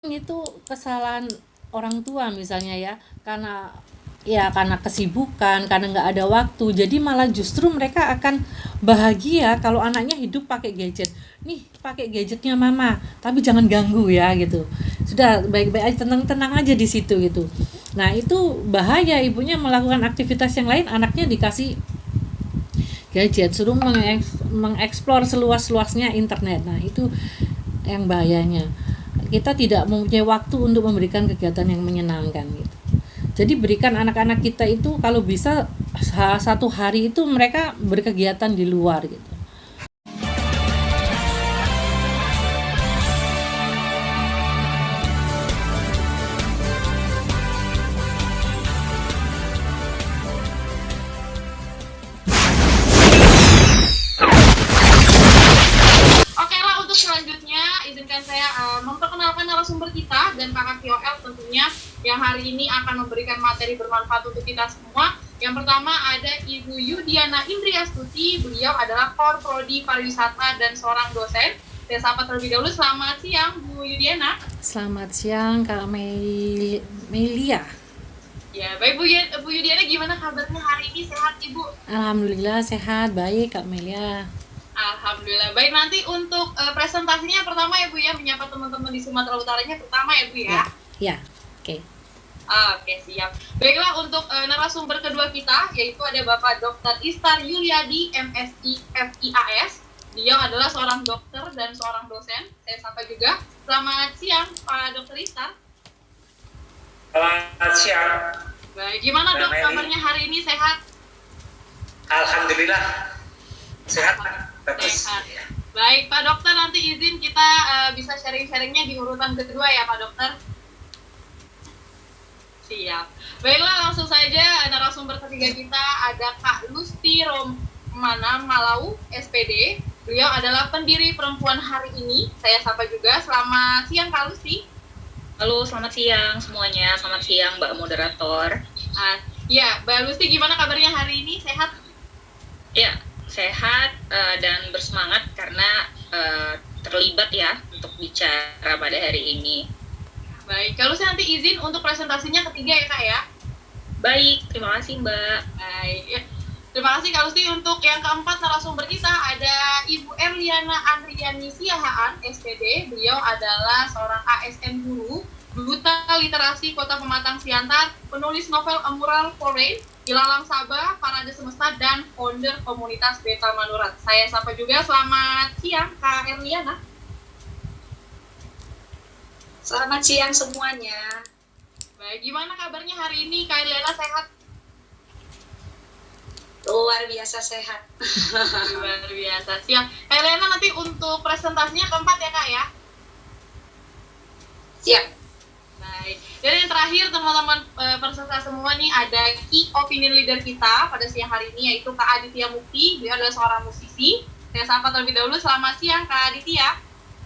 Itu kesalahan orang tua misalnya ya, karena kesibukan, karena nggak ada waktu, jadi malah justru mereka akan bahagia kalau anaknya hidup pakai gadget. Nih, pakai gadgetnya mama, tapi jangan ganggu ya gitu. Sudah baik-baik aja, tenang-tenang aja di situ gitu. Nah, itu bahaya, ibunya melakukan aktivitas yang lain, anaknya dikasih gadget, suruh mengeksplor seluas-luasnya internet. Nah, itu yang bahayanya. Kita tidak mempunyai waktu untuk memberikan kegiatan yang menyenangkan gitu. Jadi berikan anak-anak kita itu kalau bisa satu hari itu mereka berkegiatan di luar gitu. Oke lah, untuk selanjutnya izinkan saya memperkenalkan narasumber kita dan kakak KOL tentunya yang hari ini akan memberikan materi bermanfaat untuk kita semua. Yang pertama ada Ibu Yudiana Indriastuti, beliau adalah Kor Prodi Pariwisata dan seorang dosen. Saya sapa terlebih dahulu, selamat siang Bu Yudiana. Selamat siang Kak Melia. Ya, baik Bu Yudiana, gimana kabarnya hari ini, sehat Ibu? Alhamdulillah sehat, baik Kak Melia. Alhamdulillah. Baik, nanti untuk presentasinya pertama ya Bu ya, menyapa teman-teman di Sumatera Utaranya pertama ya Bu ya. Ya, oke. Oke, siap. Baiklah, untuk narasumber kedua kita yaitu ada Bapak Dr. Istar Yuliadi, MSI FIAS. Dia adalah seorang dokter dan seorang dosen. Saya sapa juga. Selamat siang Pak Dr. Istar. Selamat siang. Baik, gimana Dok kabarnya hari ini, sehat? Alhamdulillah sehat. Bagus. Sehat. Baik, Pak Dokter, nanti izin kita bisa sharing-sharingnya di urutan kedua ya Pak Dokter. Siap. Baiklah, langsung saja narasumber ketiga kita ada Kak Lusti Romana Malau, SPD. Beliau adalah pendiri Perempuan Hari Ini. Saya sapa juga. Selamat siang Kak Lusti. Halo, selamat siang semuanya. Selamat siang Mbak Moderator. Ya, Mbak Lusti, gimana kabarnya hari ini? Sehat? Ya, sehat dan bersemangat karena terlibat ya untuk bicara pada hari ini. Baik, kalau saya nanti izin untuk presentasinya ketiga ya Kak ya. Baik, terima kasih Mbak. Baik, ya. Terima kasih Kak Lusti. Untuk yang keempat narasumber kita ada Ibu Erliana Andriani Siahaan, SPD. Beliau adalah seorang ASN guru, duta literasi Kota Pematang Siantar, penulis novel A Mural for Rain, Ilalang Sabah, Parade Semesta, dan founder komunitas Beta Manurat. Saya sapa juga. Selamat siang Kak Erliana. Selamat siang semuanya. Baik, gimana kabarnya hari ini Kak Erliana, sehat? Luar biasa sehat. Luar biasa. Siap. Kak Erliana, nanti untuk presentasinya keempat ya Kak ya? Siap. Baik. Dan yang terakhir teman-teman peserta semua nih ada key opinion leader kita pada siang hari ini yaitu Kak Aditya Mukti. Beliau adalah seorang musisi. Saya sapa terlebih dahulu. Selamat siang Kak Aditya.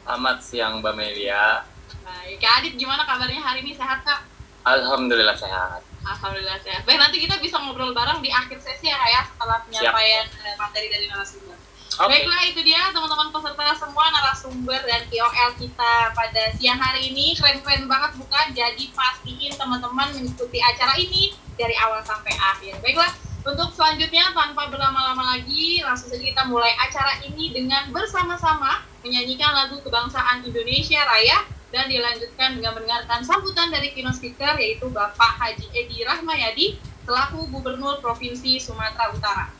Selamat siang Mbak Melia. Baik, Kak Adit, gimana kabarnya hari ini, sehat Kak? Alhamdulillah sehat. Alhamdulillah sehat. Baik, nanti kita bisa ngobrol bareng di akhir sesi ya Kak ya, setelah penyampaian materi dari narasumber. Okay. Baiklah, itu dia teman-teman peserta semua, narasumber dan KOL kita pada siang hari ini. Keren-keren banget bukan? Jadi pastiin teman-teman mengikuti acara ini dari awal sampai akhir. Baiklah, untuk selanjutnya tanpa berlama-lama lagi, langsung saja kita mulai acara ini dengan bersama-sama menyanyikan lagu kebangsaan Indonesia Raya dan dilanjutkan dengan mendengarkan sambutan dari keynote speaker yaitu Bapak Haji Edi Rahmayadi selaku Gubernur Provinsi Sumatera Utara.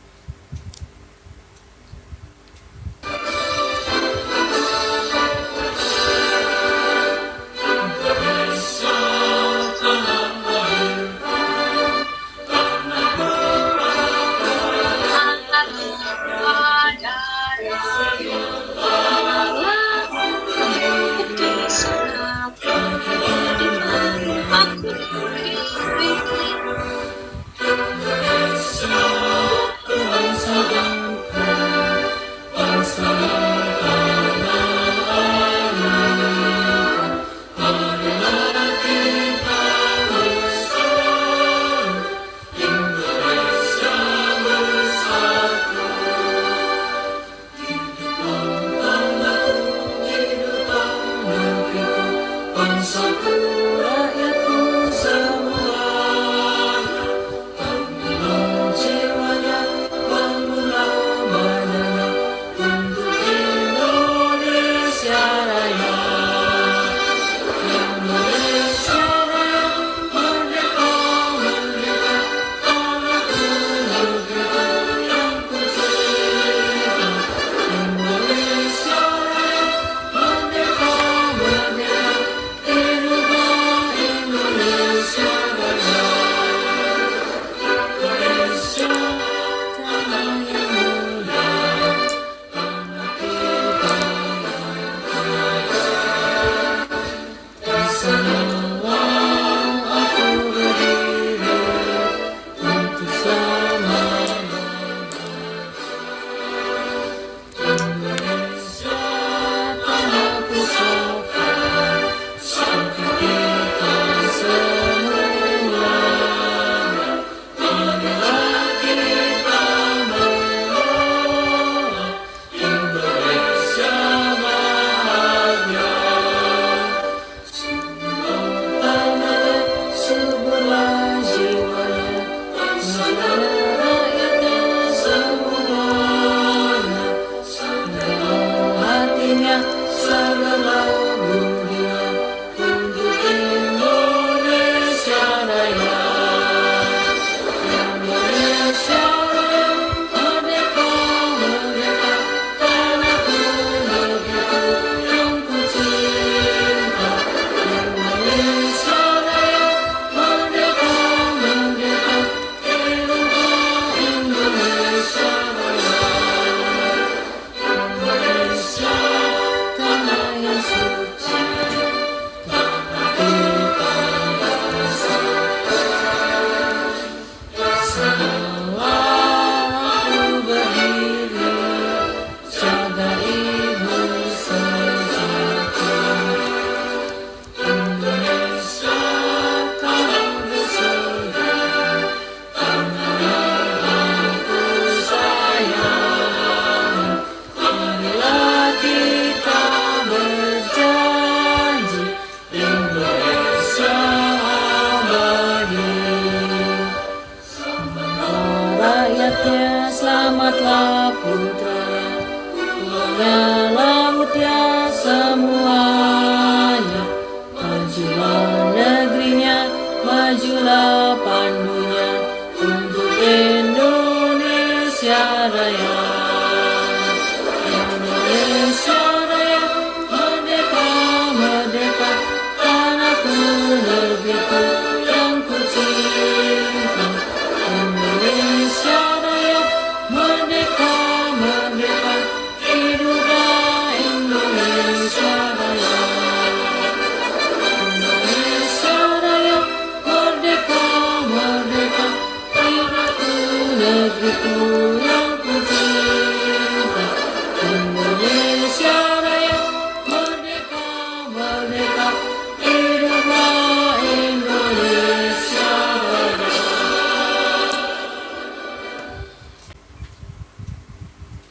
rakyatku semua, bangunlah jiwanya, bangunlah badannya untuk Indonesia Raya. Indonesia Raya, merdeka, merdeka, tanahku negeriku yang ku cinta. Indonesia Raya, merdeka, merdeka, hiduplah Indonesia Raya. Indonesia, tanah yang mulia, tanah kita yang kaya. Di sanalah aku berdiri untuk selama-lamanya. Indonesia, tanah pusaka, suku kita semuanya. Marilah kita mendoa Indonesia bahagia. Tanahnya, suburlah jiwanya, majulah rakyatnya semuanya. Sabarlah hatinya, sabarlah budinya untuk Indonesia Raya. Indonesia Raya, merdeka, merdeka, tanahku negeriku yang ku cinta. Indonesia Raya, merdeka, merdeka, hiduplah Indonesia Raya. Indonesia, tanah yang suci, tanah kita yang sayang. Sanalah aku berdiri, jaga ibu sejati. Indonesia, tanah bersejarah, tanah yang aku sayang. Marilah kita berjanji, Indonesia abadi. Selamatlah rakyatnya, selamatlah putranya, pulaunya, lautnya, semuanya. Majulah negerinya, majulah pandunya untuk Indonesia Raya. Indonesia Raya, merdeka, merdeka, tanahku negeriku yang ku cinta. Indonesia Raya, merdeka, merdeka, hiduplah Indonesia Raya. Indonesia Raya, merdeka, merdeka, hidupku negeriku yang ku cinta. Indonesia Raya, merdeka, merdeka, hiduplah Indonesia Raya.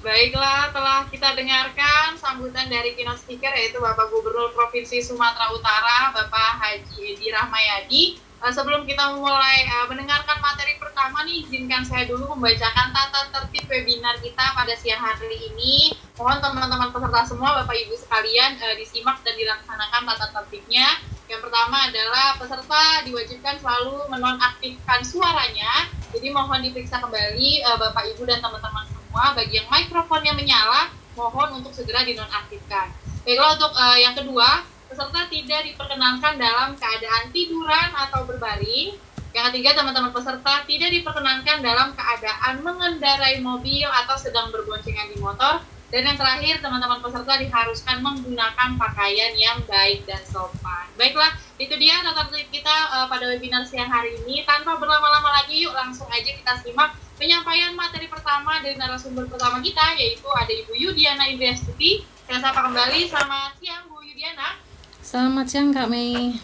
Baiklah, telah kita dengarkan sambutan dari keynote speaker yaitu Bapak Gubernur Provinsi Sumatera Utara, Bapak Haji Edi Rahmayadi. Sebelum kita mulai mendengarkan materi pertama nih, izinkan saya dulu membacakan tata tertib webinar kita pada siang hari ini. Mohon teman-teman peserta semua, Bapak Ibu sekalian, disimak dan dilaksanakan tata tertibnya. Yang pertama adalah peserta diwajibkan selalu menonaktifkan suaranya. Jadi mohon diperiksa kembali Bapak Ibu dan teman-teman semua, bagi yang mikrofonnya menyala, mohon untuk segera dinonaktifkan. Baiklah, untuk yang kedua, peserta tidak diperkenankan dalam keadaan tiduran atau berbaring. Yang ketiga, teman-teman peserta tidak diperkenankan dalam keadaan mengendarai mobil atau sedang berboncengan di motor. Dan yang terakhir, teman-teman peserta diharuskan menggunakan pakaian yang baik dan sopan. Baiklah, itu dia tata tertib kita pada webinar siang hari ini. Tanpa berlama-lama lagi, yuk langsung aja kita simak penyampaian materi pertama dari narasumber pertama kita, yaitu ada Ibu Yudiana Indriastuti. Saya sapa kembali, selamat siang Bu Yudiana. Selamat siang Kak Mei.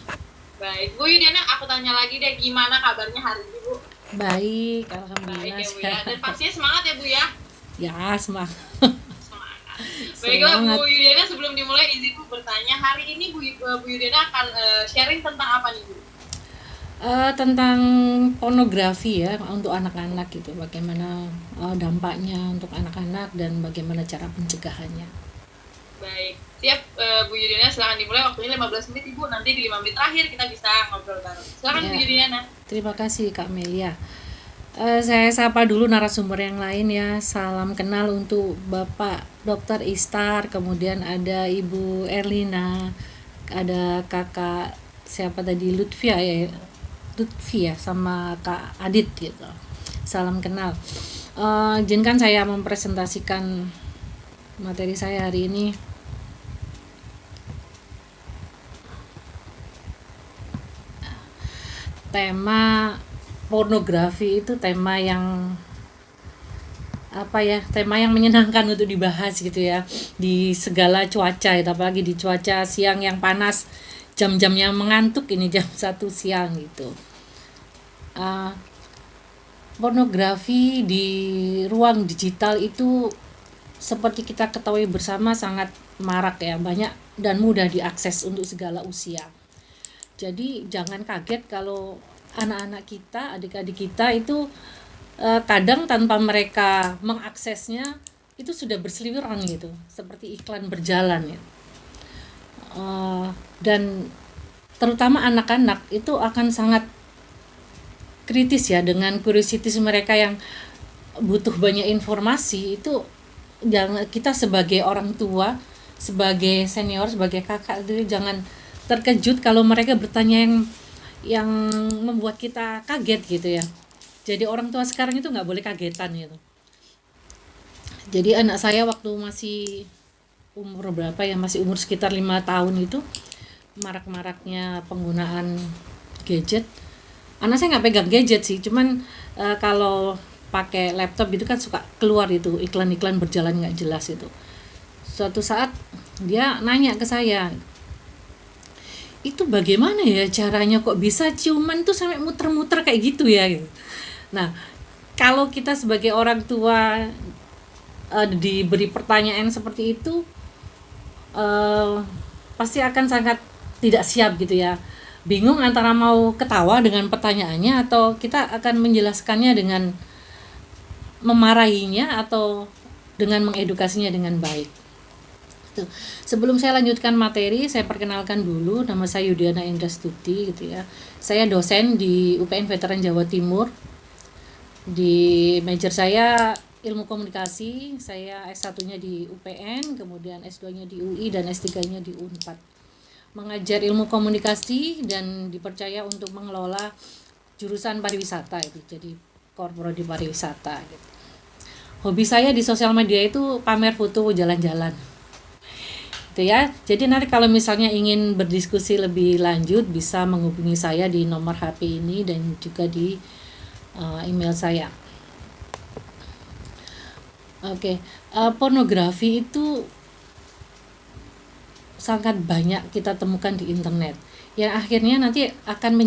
Baik, Bu Yudiana, aku tanya lagi deh, gimana kabarnya hari ini Bu? Baik, Baik alhamdulillah. ya Bu ya, dan pastinya semangat ya Bu ya? Ya, semangat. Semangat. Baiklah Semangat. Bu Yudiana, sebelum dimulai izin Bu bertanya, hari ini Bu Yudiana akan sharing tentang apa nih Bu? Tentang pornografi ya untuk anak-anak gitu, bagaimana dampaknya untuk anak-anak dan bagaimana cara pencegahannya. Baik, siap Bu Yudiana, silakan dimulai, waktunya 15 menit Ibu, nanti di 5 menit terakhir kita bisa ngobrol bareng. Silakan Ya. Bu Yudiana. Terima kasih Kak Melia. Saya sapa dulu narasumber yang lain ya. Salam kenal untuk Bapak Dr. Istar, kemudian ada Ibu Erlina, ada Kakak siapa tadi, Lutfia ya, sama Kak Adit gitu. Salam kenal. Izinkan saya mempresentasikan materi saya hari ini. Tema pornografi itu tema yang menyenangkan untuk dibahas gitu ya, di segala cuaca itu, apalagi di cuaca siang yang panas, jam-jam yang mengantuk ini, jam 1 siang gitu. Pornografi di ruang digital itu seperti kita ketahui bersama sangat marak ya, banyak dan mudah diakses untuk segala usia. Jadi jangan kaget kalau anak-anak kita, adik-adik kita itu kadang tanpa mereka mengaksesnya itu sudah berseliweran gitu, seperti iklan berjalan ya. Dan terutama anak-anak itu akan sangat kritis ya dengan curiosity mereka yang butuh banyak informasi. Itu jangan, kita sebagai orang tua, sebagai senior, sebagai kakak itu jangan terkejut kalau mereka bertanya yang membuat kita kaget gitu ya. Jadi orang tua sekarang itu nggak boleh kagetan gitu. Jadi anak saya waktu masih umur berapa ya, masih umur sekitar 5 tahun itu, marak-maraknya penggunaan gadget. Anak saya nggak pegang gadget sih, cuman kalau pakai laptop itu kan suka keluar itu iklan-iklan berjalan nggak jelas itu. Suatu saat dia nanya ke saya, itu bagaimana ya caranya kok bisa ciuman tuh sampai muter-muter kayak gitu ya gitu. Nah, kalau kita sebagai orang tua diberi pertanyaan seperti itu, pasti akan sangat tidak siap gitu ya, bingung antara mau ketawa dengan pertanyaannya atau kita akan menjelaskannya dengan memarahinya atau dengan mengedukasinya dengan baik. Tuh. Sebelum saya lanjutkan materi, saya perkenalkan dulu, nama saya Yudiana Indrastuti gitu ya. Saya dosen di UPN Veteran Jawa Timur. Di major saya Ilmu Komunikasi, saya S1-nya di UPN, kemudian S2-nya di UI dan S3-nya di Unpad. Mengajar Ilmu Komunikasi dan dipercaya untuk mengelola jurusan pariwisata itu, jadi korporat di pariwisata gitu. Hobi saya di sosial media itu pamer foto jalan-jalan. Gitu ya. Jadi nanti kalau misalnya ingin berdiskusi lebih lanjut bisa menghubungi saya di nomor HP ini dan juga di email saya. Oke, pornografi itu sangat banyak kita temukan di internet, yang akhirnya nanti akan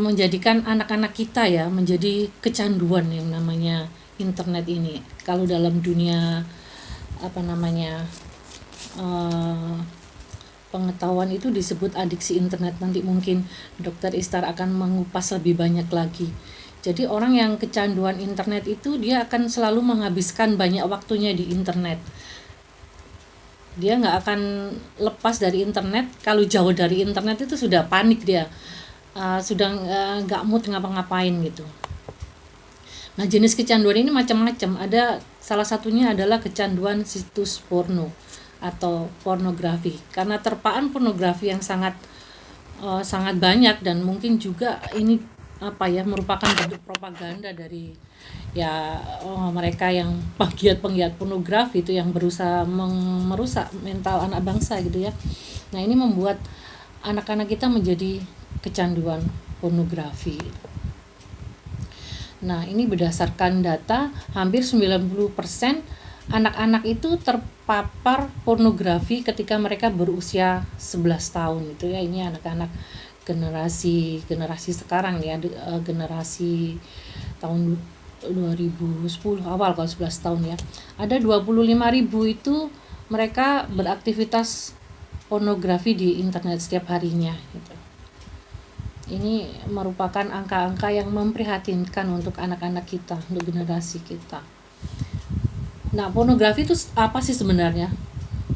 menjadikan anak-anak kita ya menjadi kecanduan yang namanya internet ini. Kalau dalam dunia pengetahuan itu disebut adiksi internet. Nanti mungkin Dr. Istar akan mengupas lebih banyak lagi. Jadi orang yang kecanduan internet itu dia akan selalu menghabiskan banyak waktunya di internet. Dia nggak akan lepas dari internet. Kalau jauh dari internet itu sudah panik dia, sudah nggak mood ngapa-ngapain gitu. Nah, jenis kecanduan ini macam-macam. Ada salah satunya adalah kecanduan situs porno atau pornografi, karena terpaan pornografi yang sangat banyak dan mungkin juga ini merupakan bentuk propaganda dari mereka yang penggiat pornografi itu yang berusaha merusak mental anak bangsa gitu ya. Nah, ini membuat anak-anak kita menjadi kecanduan pornografi. Nah, ini berdasarkan data hampir 90% anak-anak itu terpapar pornografi ketika mereka berusia 11 tahun itu ya. Ini anak-anak generasi sekarang ya, generasi tahun 2010 awal, kalau 11 tahun ya, ada 25.000 itu mereka beraktivitas pornografi di internet setiap harinya gitu. Ini merupakan angka-angka yang memprihatinkan untuk anak-anak kita, untuk generasi kita. Nah, pornografi itu apa sih sebenarnya?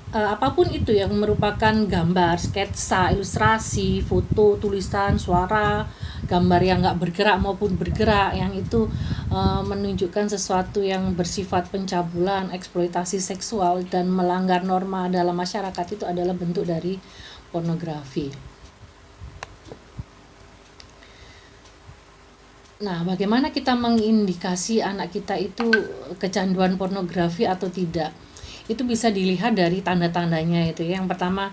Apapun itu yang merupakan gambar, sketsa, ilustrasi, foto, tulisan, suara, gambar yang nggak bergerak maupun bergerak, yang itu menunjukkan sesuatu yang bersifat pencabulan, eksploitasi seksual, dan melanggar norma dalam masyarakat, itu adalah bentuk dari pornografi. Nah, bagaimana kita mengindikasi anak kita itu kecanduan pornografi atau tidak? Itu bisa dilihat dari tanda-tandanya itu ya. Yang pertama,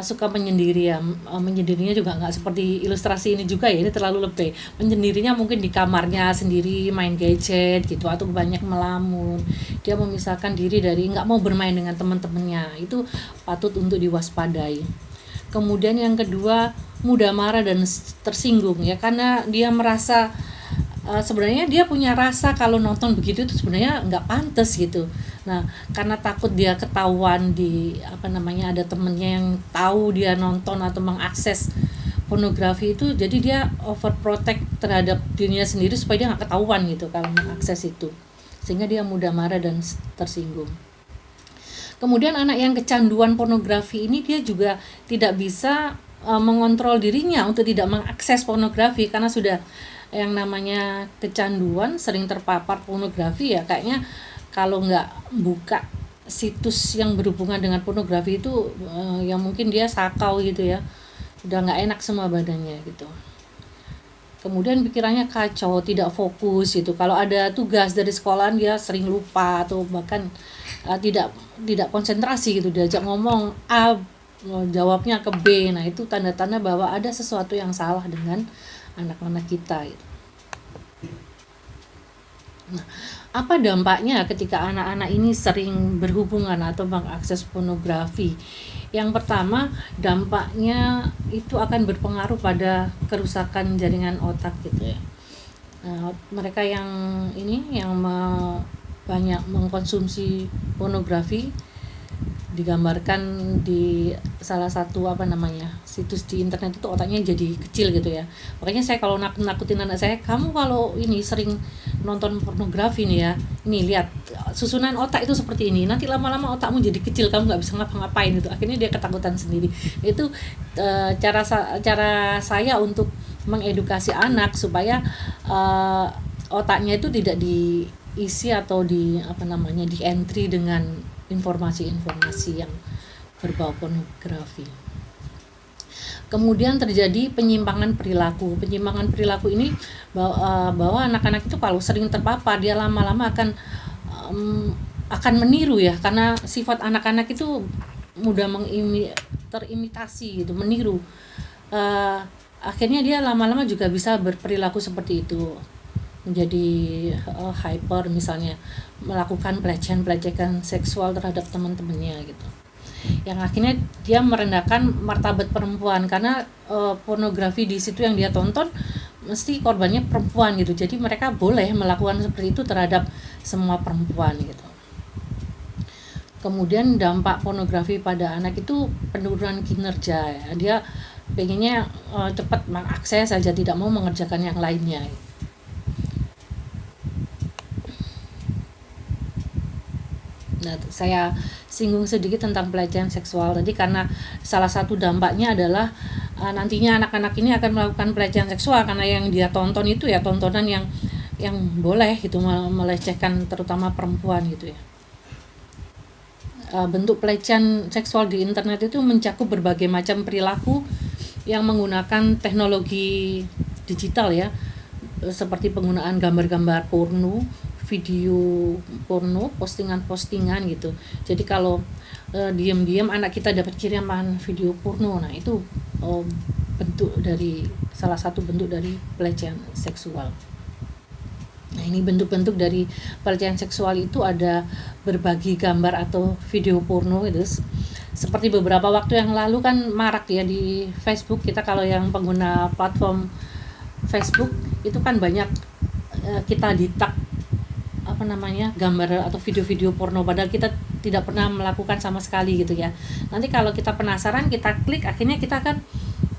suka menyendiri ya. Menyendirinya juga nggak seperti ilustrasi ini juga ya, ini terlalu lebih. Menyendirinya mungkin di kamarnya sendiri main gadget gitu, atau banyak melamun. Dia memisahkan diri dari, nggak mau bermain dengan teman-temannya. Itu patut untuk diwaspadai. Kemudian yang kedua, mudah marah dan tersinggung ya, karena dia merasa sebenarnya dia punya rasa kalau nonton begitu itu sebenarnya nggak pantas gitu. Nah, karena takut dia ketahuan ada temennya yang tahu dia nonton atau mengakses pornografi itu, jadi dia overprotect terhadap dirinya sendiri supaya dia nggak ketahuan gitu kalau mengakses itu, sehingga dia mudah marah dan tersinggung. Kemudian anak yang kecanduan pornografi ini dia juga tidak bisa mengontrol dirinya untuk tidak mengakses pornografi, karena sudah yang namanya kecanduan, sering terpapar pornografi ya, kayaknya kalau nggak buka situs yang berhubungan dengan pornografi itu yang mungkin dia sakau gitu ya, udah nggak enak semua badannya gitu. Kemudian pikirannya kacau, tidak fokus gitu. Kalau ada tugas dari sekolahan dia sering lupa atau bahkan tidak konsentrasi gitu. Diajak ngomong A, jawabnya ke B. Nah, itu tanda-tanda bahwa ada sesuatu yang salah dengan anak-anak kita gitu. Nah, apa dampaknya ketika anak-anak ini sering berhubungan atau mengakses pornografi? Yang pertama, dampaknya itu akan berpengaruh pada kerusakan jaringan otak gitu ya. Mereka yang banyak mengkonsumsi pornografi digambarkan di salah satu situs di internet itu otaknya jadi kecil gitu ya. Makanya saya kalau nakutin anak saya, kamu kalau ini sering nonton pornografi nih ya, ini lihat susunan otak itu seperti ini, nanti lama-lama otakmu jadi kecil, kamu nggak bisa ngapa-ngapain gitu. Akhirnya dia ketakutan sendiri. Itu cara saya untuk mengedukasi anak supaya otaknya itu tidak diisi atau di entry dengan informasi-informasi yang berbau pornografi. Kemudian terjadi penyimpangan perilaku. Penyimpangan perilaku ini bahwa anak-anak itu kalau sering terpapar, dia lama-lama akan meniru ya, karena sifat anak-anak itu mudah terimitasi gitu, meniru. Akhirnya dia lama-lama juga bisa berperilaku seperti itu, menjadi hyper, misalnya melakukan pelecehan seksual terhadap teman-temannya gitu, yang akhirnya dia merendahkan martabat perempuan, karena pornografi di situ yang dia tonton mesti korbannya perempuan gitu, jadi mereka boleh melakukan seperti itu terhadap semua perempuan gitu. Kemudian dampak pornografi pada anak itu penurunan kinerja ya. Dia pengennya cepat mengakses saja, tidak mau mengerjakan yang lainnya gitu. Nah, saya singgung sedikit tentang pelecehan seksual tadi, karena salah satu dampaknya adalah nantinya anak-anak ini akan melakukan pelecehan seksual, karena yang dia tonton itu ya tontonan yang boleh gitu, melecehkan terutama perempuan gitu ya. Bentuk pelecehan seksual di internet itu mencakup berbagai macam perilaku yang menggunakan teknologi digital ya, seperti penggunaan gambar-gambar porno, video porno, postingan-postingan gitu. Jadi kalau diam-diam anak kita dapat kiriman video porno, nah itu salah satu bentuk dari pelecehan seksual. Nah, ini bentuk-bentuk dari pelecehan seksual itu ada berbagi gambar atau video porno gitu. Seperti beberapa waktu yang lalu kan marak ya di Facebook, kita kalau yang pengguna platform Facebook itu kan banyak kita di tag gambar atau video-video porno, padahal kita tidak pernah melakukan sama sekali gitu ya. Nanti kalau kita penasaran, kita klik, akhirnya kita akan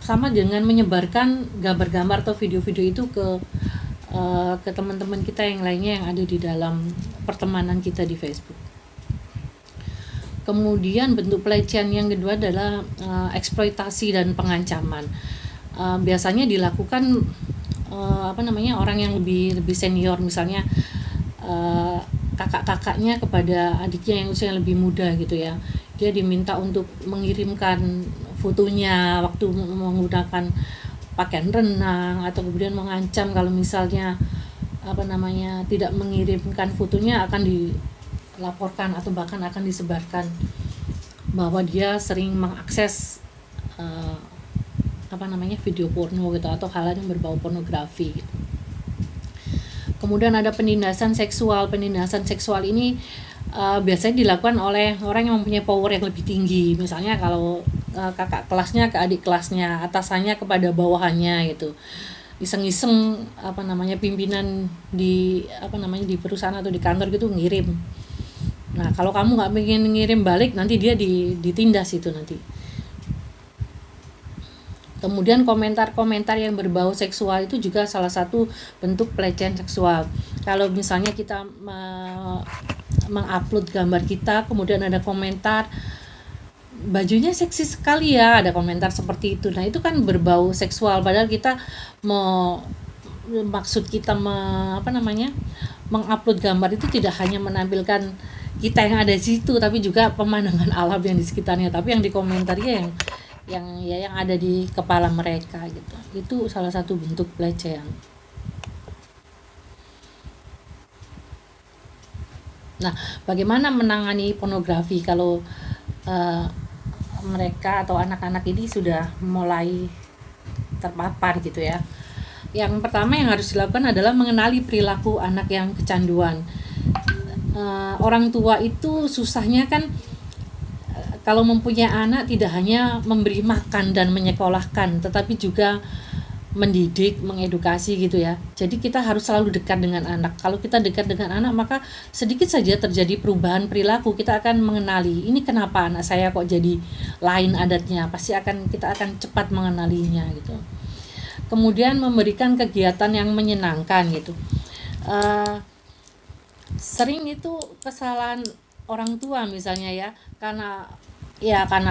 sama dengan menyebarkan gambar-gambar atau video-video itu ke teman-teman kita yang lainnya yang ada di dalam pertemanan kita di Facebook. Kemudian bentuk pelecehan yang kedua adalah eksploitasi dan pengancaman. Biasanya dilakukan orang yang lebih senior, misalnya kakak-kakaknya kepada adiknya yang usia lebih muda gitu ya. Dia diminta untuk mengirimkan fotonya waktu menggunakan pakaian renang, atau kemudian mengancam kalau misalnya tidak mengirimkan fotonya akan dilaporkan atau bahkan akan disebarkan bahwa dia sering mengakses video porno gitu, atau hal yang berbau pornografi gitu. Kemudian ada penindasan seksual. Penindasan seksual ini biasanya dilakukan oleh orang yang mempunyai power yang lebih tinggi. Misalnya kalau kakak kelasnya ke adik kelasnya, atasannya kepada bawahannya gitu. Iseng-iseng pimpinan di di perusahaan atau di kantor gitu ngirim. Nah, kalau kamu nggak pengen ngirim balik, nanti dia ditindas itu nanti. Kemudian komentar-komentar yang berbau seksual itu juga salah satu bentuk pelecehan seksual. Kalau misalnya kita mengupload gambar kita, kemudian ada komentar, bajunya seksi sekali ya, ada komentar seperti itu. Nah, itu kan berbau seksual, padahal kita maksud kita mengupload gambar itu tidak hanya menampilkan kita yang ada di situ, tapi juga pemandangan alam yang di sekitarnya, tapi yang dikomentari yang ada di kepala mereka gitu. Itu salah satu bentuk pelecehan. Nah, bagaimana menangani pornografi kalau mereka atau anak-anak ini sudah mulai terpapar gitu ya? Yang pertama yang harus dilakukan adalah mengenali perilaku anak yang kecanduan. Orang tua itu susahnya kan kalau mempunyai anak tidak hanya memberi makan dan menyekolahkan, tetapi juga mendidik, mengedukasi gitu ya. Jadi kita harus selalu dekat dengan anak. Kalau kita dekat dengan anak, maka sedikit saja terjadi perubahan perilaku, kita akan mengenali, ini kenapa anak saya kok jadi lain adatnya. Kita akan cepat mengenalinya gitu. Kemudian memberikan kegiatan yang menyenangkan gitu. Sering itu kesalahan orang tua misalnya ya, karena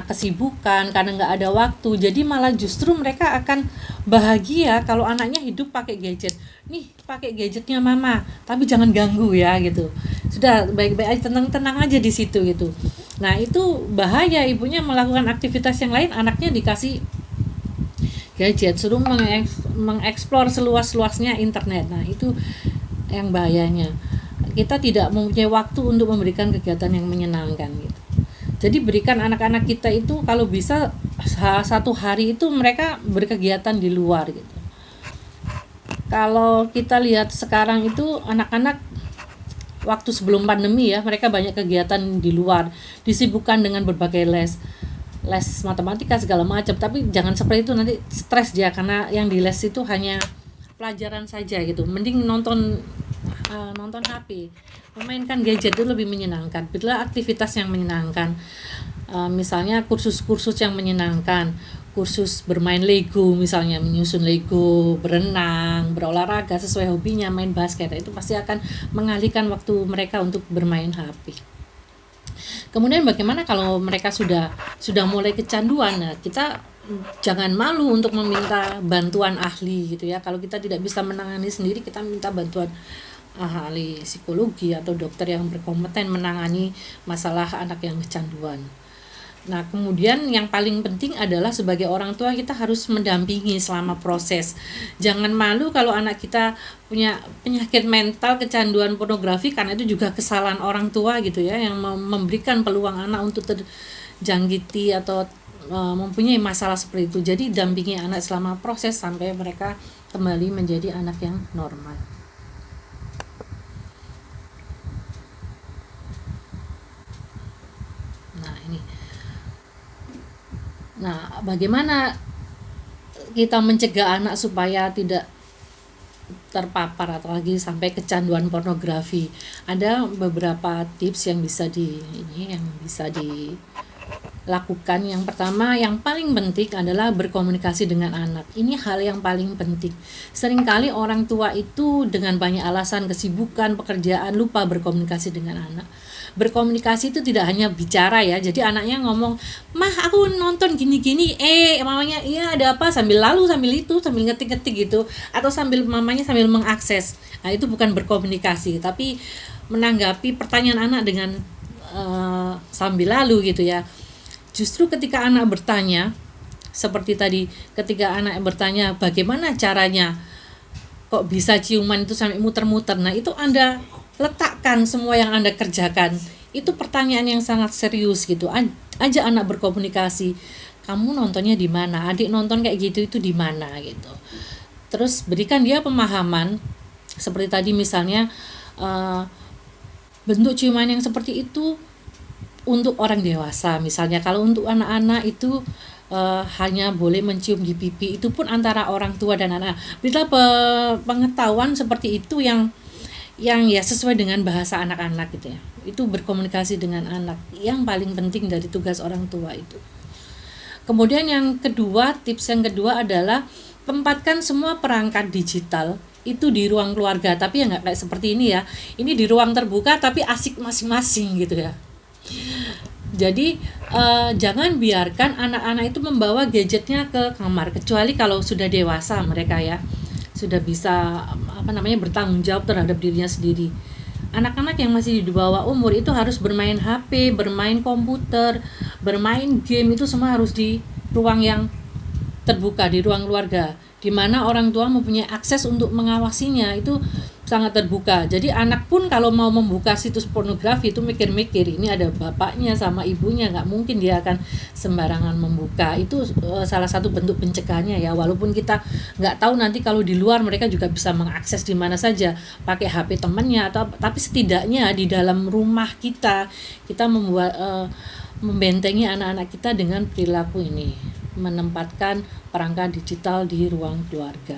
kesibukan, karena nggak ada waktu, jadi malah justru mereka akan bahagia kalau anaknya hidup pakai gadget. Nih, pakai gadgetnya mama, tapi jangan ganggu ya gitu. Sudah baik-baik aja, tenang-tenang aja di situ gitu. Nah, itu bahaya, ibunya melakukan aktivitas yang lain, anaknya dikasih gadget, suruh mengeksplor seluas-luasnya internet. Nah, itu yang bahayanya. Kita tidak mempunyai waktu untuk memberikan kegiatan yang menyenangkan gitu. Jadi berikan anak-anak kita itu kalau bisa satu hari itu mereka berkegiatan di luar gitu. Kalau kita lihat sekarang itu anak-anak waktu sebelum pandemi ya, mereka banyak kegiatan di luar, disibukkan dengan berbagai les matematika segala macam, tapi jangan seperti itu, nanti stres dia karena yang di les itu hanya pelajaran saja gitu. Mending nonton HP, memainkan gadget itu lebih menyenangkan. Bila aktivitas yang menyenangkan, misalnya kursus-kursus yang menyenangkan, kursus bermain Lego misalnya, menyusun Lego, berenang, berolahraga sesuai hobinya, main basket, itu pasti akan mengalihkan waktu mereka untuk bermain HP. Kemudian bagaimana kalau mereka sudah mulai kecanduan? Nah, kita jangan malu untuk meminta bantuan ahli gitu ya. Kalau kita tidak bisa menangani sendiri, kita minta bantuan ahli psikologi atau dokter yang berkompeten menangani masalah anak yang kecanduan. Nah, kemudian yang paling penting adalah sebagai orang tua kita harus mendampingi selama proses. Jangan malu kalau anak kita punya penyakit mental, kecanduan pornografi, karena itu juga kesalahan orang tua gitu ya, yang memberikan peluang anak untuk terjangkiti atau mempunyai masalah seperti itu. Jadi dampingi anak selama proses sampai mereka kembali menjadi anak yang normal. Nah, bagaimana kita mencegah anak supaya tidak terpapar atau lagi sampai kecanduan pornografi. Ada beberapa tips yang bisa dilakukan. Yang pertama, yang paling penting adalah berkomunikasi dengan anak. Ini hal yang paling penting. Seringkali orang tua itu dengan banyak alasan, kesibukan, pekerjaan, lupa berkomunikasi dengan anak. Berkomunikasi itu tidak hanya bicara ya. Jadi anaknya ngomong, "Mah, aku nonton gini-gini." Mamanya, "Iya, ada apa?" Sambil ngetik-ngetik gitu, atau mamanya sambil mengakses. Nah, itu bukan berkomunikasi, tapi menanggapi pertanyaan anak dengan sambil lalu gitu ya. Justru ketika anak bertanya, seperti tadi, ketika anak bertanya bagaimana caranya kok bisa ciuman itu sampai muter-muter, nah itu Anda letakkan semua yang Anda kerjakan. Itu pertanyaan yang sangat serius gitu. Ajak anak berkomunikasi. Kamu nontonnya di mana? Adik nonton kayak gitu itu di mana gitu. Terus berikan dia pemahaman seperti tadi misalnya bentuk ciuman yang seperti itu untuk orang dewasa. Misalnya kalau untuk anak-anak itu hanya boleh mencium di pipi, itu pun antara orang tua dan anak. Berilah pengetahuan seperti itu yang ya sesuai dengan bahasa anak-anak gitu ya. Itu berkomunikasi dengan anak yang paling penting dari tugas orang tua itu. Kemudian tips yang kedua adalah tempatkan semua perangkat digital itu di ruang keluarga, tapi ya nggak kayak seperti ini ya. Ini di ruang terbuka tapi asik masing-masing gitu ya. Jadi jangan biarkan anak-anak itu membawa gadgetnya ke kamar, kecuali kalau sudah dewasa mereka ya, sudah bisa bertanggung jawab terhadap dirinya sendiri. Anak-anak yang masih di bawah umur itu harus bermain HP, bermain komputer, bermain game, itu semua harus di ruang yang terbuka, di ruang keluarga, di mana orang tua mempunyai akses untuk mengawasinya, itu sangat terbuka. Jadi anak pun kalau mau membuka situs pornografi itu mikir-mikir, ini ada bapaknya sama ibunya, nggak mungkin dia akan sembarangan membuka. Itu salah satu bentuk pencegahannya ya, walaupun kita nggak tahu nanti kalau di luar mereka juga bisa mengakses di mana saja pakai HP temannya, tapi setidaknya di dalam rumah kita membentengi anak-anak kita dengan perilaku ini, menempatkan perangkat digital di ruang keluarga.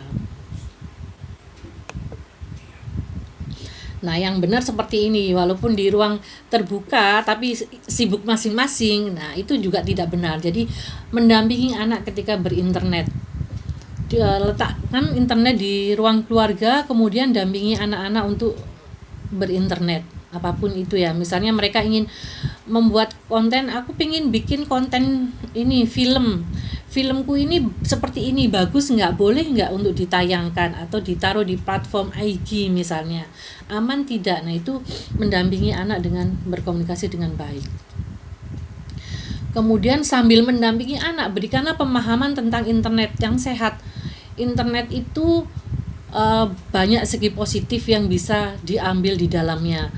Nah, yang benar seperti ini, walaupun di ruang terbuka tapi sibuk masing-masing. Nah, itu juga tidak benar. Jadi mendampingi anak ketika berinternet, letakkan internet di ruang keluarga, kemudian dampingi anak-anak untuk berinternet, apapun itu ya. Misalnya mereka ingin membuat konten, aku pengen bikin konten ini, filmku ini seperti ini, bagus nggak, boleh nggak untuk ditayangkan atau ditaruh di platform IG misalnya, aman tidak? Nah, itu mendampingi anak dengan berkomunikasi dengan baik. Kemudian sambil mendampingi anak, berikanlah pemahaman tentang internet yang sehat. Internet itu banyak segi positif yang bisa diambil di dalamnya.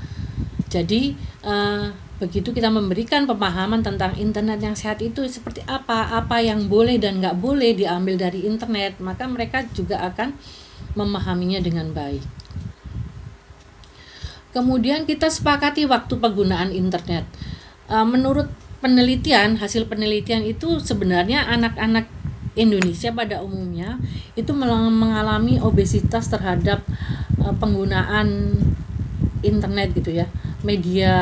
Jadi begitu kita memberikan pemahaman tentang internet yang sehat itu seperti apa yang boleh dan nggak boleh diambil dari internet, maka mereka juga akan memahaminya dengan baik. Kemudian kita sepakati waktu penggunaan internet. Menurut hasil penelitian itu sebenarnya anak-anak Indonesia pada umumnya itu mengalami obesitas terhadap penggunaan internet gitu ya, media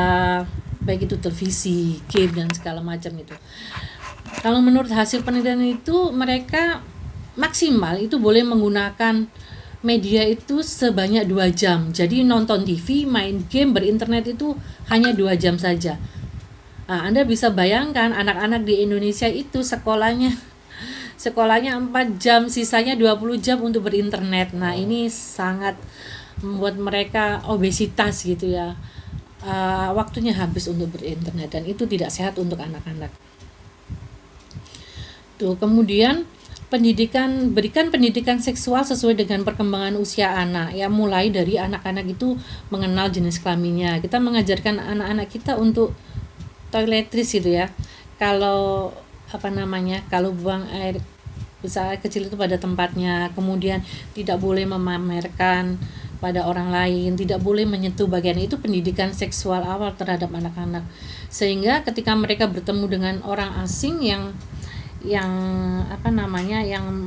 baik itu televisi, game dan segala macam itu. Kalau menurut hasil penelitian itu mereka maksimal itu boleh menggunakan media itu sebanyak 2 jam. Jadi nonton TV, main game, berinternet itu hanya 2 jam saja. Nah, Anda bisa bayangkan anak-anak di Indonesia itu sekolahnya 4 jam, sisanya 20 jam untuk berinternet. Nah, ini sangat membuat mereka obesitas gitu ya. Waktunya habis untuk berinternet dan itu tidak sehat untuk anak-anak. Kemudian berikan pendidikan seksual sesuai dengan perkembangan usia anak ya, mulai dari anak-anak itu mengenal jenis kelaminnya. Kita mengajarkan anak-anak kita untuk toiletries gitu ya. Kalau buang air besar kecil itu pada tempatnya, kemudian tidak boleh memamerkan pada orang lain, tidak boleh menyentuh bagian itu, pendidikan seksual awal terhadap anak-anak. Sehingga ketika mereka bertemu dengan orang asing yang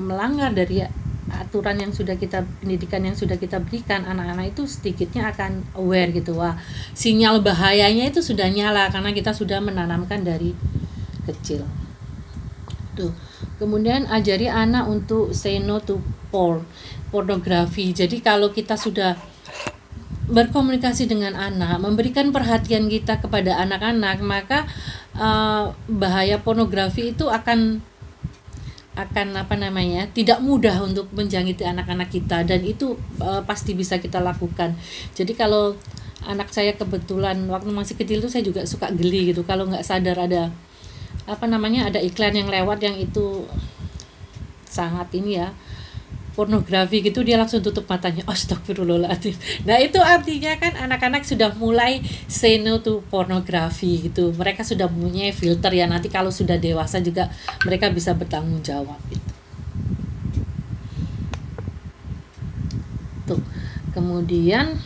melanggar dari aturan yang sudah kita, pendidikan yang sudah kita berikan, anak-anak itu sedikitnya akan aware gitu. Wah, sinyal bahayanya itu sudah nyala karena kita sudah menanamkan dari kecil. Tuh. Kemudian ajari anak untuk say no to pornografi. Jadi kalau kita sudah berkomunikasi dengan anak, memberikan perhatian kita kepada anak-anak, maka bahaya pornografi itu akan tidak mudah untuk menjangkiti anak-anak kita, dan itu pasti bisa kita lakukan. Jadi kalau anak saya kebetulan waktu masih kecil itu saya juga suka geli gitu kalau nggak sadar ada ada iklan yang lewat yang itu sangat pornografi gitu, dia langsung tutup matanya. Astagfirullahaladzim. Nah itu artinya kan anak-anak sudah mulai say no to pornografi gitu. Mereka sudah punya filter ya, nanti kalau sudah dewasa juga mereka bisa bertanggung jawab gitu. Tuh. Kemudian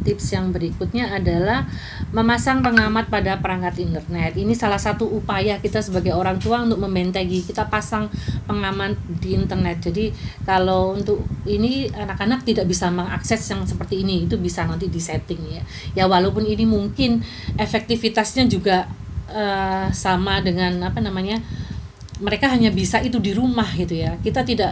tips yang berikutnya adalah memasang pengamat pada perangkat internet. Ini salah satu upaya kita sebagai orang tua untuk membentengi. Kita pasang pengamat di internet. Jadi kalau untuk ini anak-anak tidak bisa mengakses yang seperti ini, itu bisa nanti disetting ya. Ya walaupun ini mungkin efektivitasnya juga sama dengan mereka hanya bisa itu di rumah gitu ya. Kita tidak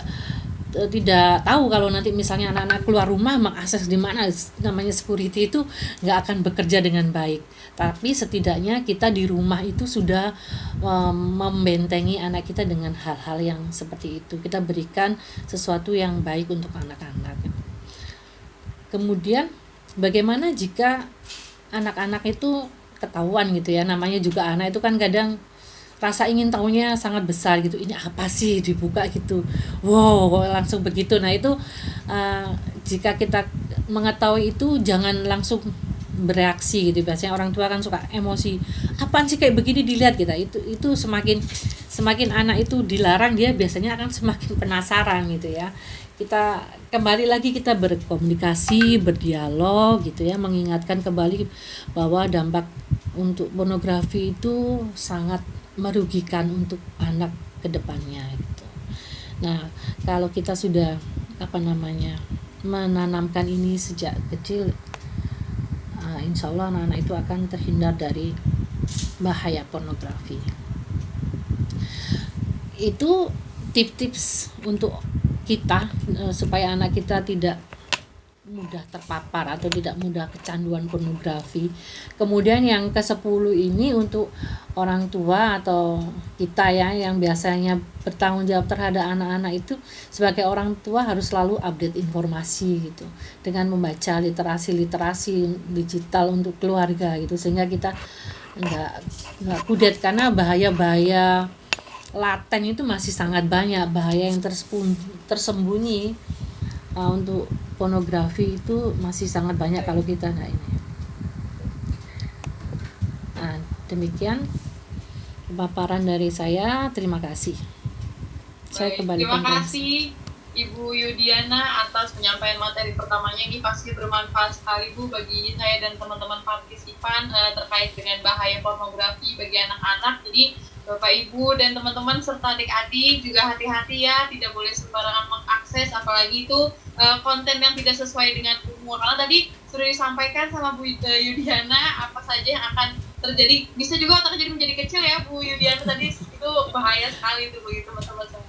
tahu kalau nanti misalnya anak-anak keluar rumah mengakses di mana, namanya security itu nggak akan bekerja dengan baik. Tapi setidaknya kita di rumah itu sudah membentengi anak kita dengan hal-hal yang seperti itu. Kita berikan sesuatu yang baik untuk anak-anak. Kemudian bagaimana jika anak-anak itu ketahuan gitu ya, namanya juga anak itu kan kadang rasa ingin tahunya sangat besar gitu, ini apa sih, dibuka gitu, wow langsung begitu. Nah itu jika kita mengetahui itu jangan langsung bereaksi gitu. Biasanya orang tua kan suka emosi, apaan sih kayak begini, dilihat kita itu semakin anak itu dilarang, dia biasanya akan semakin penasaran gitu ya. Kita kembali lagi, kita berkomunikasi, berdialog gitu ya, mengingatkan kembali bahwa dampak untuk pornografi itu sangat merugikan untuk anak kedepannya gitu. Nah kalau kita sudah menanamkan ini sejak kecil, insya Allah anak-anak itu akan terhindar dari bahaya pornografi. Itu tips-tips untuk kita supaya anak kita tidak mudah terpapar atau tidak mudah kecanduan pornografi. Kemudian yang ke-10 ini untuk orang tua atau kita ya yang biasanya bertanggung jawab terhadap anak-anak itu, sebagai orang tua harus selalu update informasi gitu dengan membaca literasi digital untuk keluarga gitu, sehingga kita enggak kudet, karena bahaya-bahaya laten itu masih sangat banyak, bahaya yang tersembunyi untuk pornografi itu masih sangat banyak kalau kita ini. Nah, demikian paparan dari saya. Terima kasih. Saya kembalikan. Terima kasih Ibu Yudiana atas penyampaian materi pertamanya. Ini pasti bermanfaat sekali Bu bagi saya dan teman-teman partisipan terkait dengan bahaya pornografi bagi anak-anak. Jadi Bapak Ibu dan teman-teman serta adik-adik juga hati-hati ya, tidak boleh sembarangan mengakses apalagi itu konten yang tidak sesuai dengan umur. Karena tadi sudah disampaikan sama Bu Yudiana apa saja yang akan terjadi, bisa juga terjadi menjadi kecil ya Bu Yudiana tadi, itu bahaya sekali itu bagi teman-teman semua.